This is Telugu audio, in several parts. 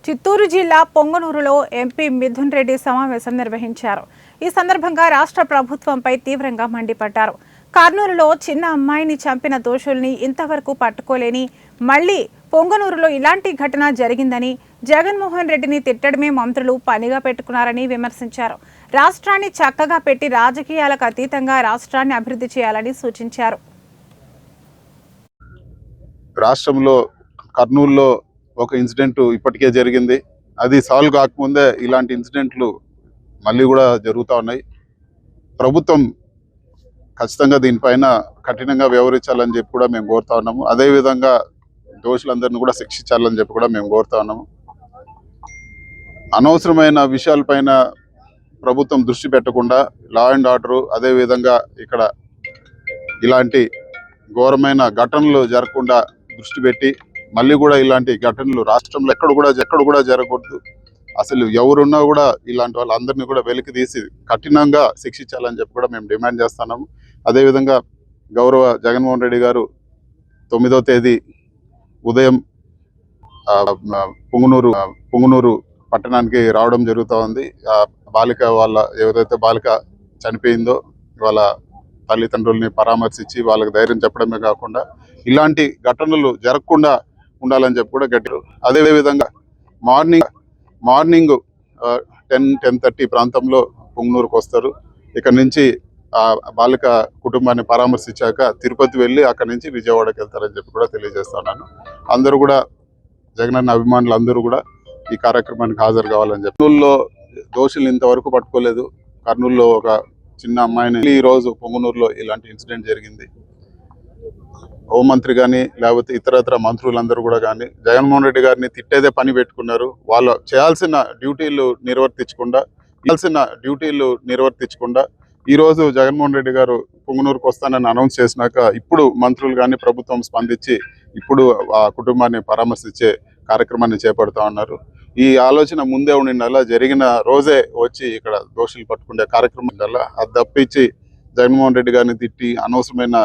చిత్తూరు జిల్లా పొంగనూరులో ఎంపీ మిథున్ రెడ్డి సమావేశం నిర్వహించారు. ఈ సందర్భంగా రాష్ట్ర ప్రభుత్వంపై తీవ్రంగా మండిపడ్డారు. కర్నూలులో చిన్న అమ్మాయిని చంపిన దోషుల్ని ఇంతవరకు పట్టుకోలేని మళ్లీ పొంగనూరులో ఇలాంటి ఘటన జరిగిందని, జగన్మోహన్ రెడ్డిని తిట్టడమే మంత్రులు పనిగా పెట్టుకున్నారని విమర్శించారు. రాష్ట్రాన్ని చక్కగా పెట్టి రాజకీయాలకు అతీతంగా రాష్ట్రాన్ని అభివృద్ధి చేయాలని సూచించారు. రాష్ట్రంలో కర్నూలులో ఒక ఇన్సిడెంట్ ఇప్పటికే జరిగింది. అది సాల్వ్ కాకముందే ఇలాంటి ఇన్సిడెంట్లు మళ్ళీ కూడా జరుగుతూ ఉన్నాయి. ప్రభుత్వం ఖచ్చితంగా దీనిపైన కఠినంగా వ్యవహరించాలని చెప్పి కూడా మేము కోరుతా ఉన్నాము. అదేవిధంగా దోషులందరినీ కూడా శిక్షించాలని చెప్పి కూడా మేము కోరుతా ఉన్నాము. అనవసరమైన విషయాలపైన ప్రభుత్వం దృష్టి పెట్టకుండా లా అండ్ ఆర్డర్, అదేవిధంగా ఇక్కడ ఇలాంటి ఘోరమైన ఘటనలు జరగకుండా దృష్టి పెట్టి మళ్ళీ కూడా ఇలాంటి ఘటనలు రాష్ట్రంలో ఎక్కడ కూడా జరగకూడదు. అసలు ఎవరున్నా కూడా ఇలాంటి వాళ్ళందరినీ కూడా వెలికి తీసి కఠినంగా శిక్షించాలని చెప్పి కూడా మేము డిమాండ్ చేస్తున్నాము. అదేవిధంగా గౌరవ జగన్మోహన్ రెడ్డి గారు 9వ తేదీ ఉదయం పొంగనూరు పట్టణానికి రావడం జరుగుతూ ఉంది. బాలిక ఏదైతే బాలిక చనిపోయిందో వాళ్ళ తల్లిదండ్రుల్ని పరామర్శించి వాళ్ళకి ధైర్యం చెప్పడమే కాకుండా ఇలాంటి ఘటనలు జరగకుండా ఉండాలని చెప్పి కూడా గట్టారు. అదేవిధంగా మార్నింగ్ 10-10:30 ప్రాంతంలో పొంగనూరుకు వస్తారు. ఇక్కడ నుంచి ఆ బాలిక కుటుంబాన్ని పరామర్శించాక తిరుపతి వెళ్ళి అక్కడి నుంచి విజయవాడకి వెళ్తారని చెప్పి కూడా తెలియజేస్తున్నాను. అందరూ కూడా జగనన్న అభిమానులు అందరూ కూడా ఈ కార్యక్రమానికి హాజరు కావాలని చెప్పి. కర్నూలులో దోషులు ఇంతవరకు పట్టుకోలేదు. కర్నూలులో ఒక చిన్న అమ్మాయిని ఈ రోజు పొంగనూరులో ఇలాంటి ఇన్సిడెంట్ జరిగింది. హోంమంత్రి కానీ లేకపోతే ఇతరత్ర మంత్రులందరూ కూడా కానీ జగన్మోహన్ రెడ్డి గారిని తిట్టేదే పని పెట్టుకున్నారు. వాళ్ళు చేయాల్సిన డ్యూటీలు నిర్వర్తించకుండా ఈరోజు జగన్మోహన్ రెడ్డి గారు పొంగనూరుకు వస్తానని అనౌన్స్ చేసినాక ఇప్పుడు మంత్రులు కానీ ప్రభుత్వం స్పందించి ఇప్పుడు ఆ కుటుంబాన్ని పరామర్శించే కార్యక్రమాన్ని చేపడుతూ ఉన్నారు. ఈ ఆలోచన ముందే ఉండిందల్లా జరిగిన రోజే వచ్చి ఇక్కడ దోషులు పట్టుకునే కార్యక్రమం ఉండాలా. అది తప్పించి జగన్మోహన్ రెడ్డి గారిని తిట్టి అనవసరమైన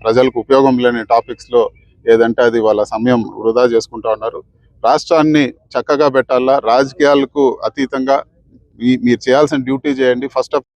ప్రజలకు ఉపయోగం లేని టాపిక్స్లో ఏదంటే అది వాళ్ళ సమయం వృధా చేసుకుంటా ఉన్నారు. రాష్ట్రాన్ని చక్కగా పెట్టాలా, రాజకీయాలకు అతీతంగా మీరు చేయాల్సిన డ్యూటీ చేయండి. First of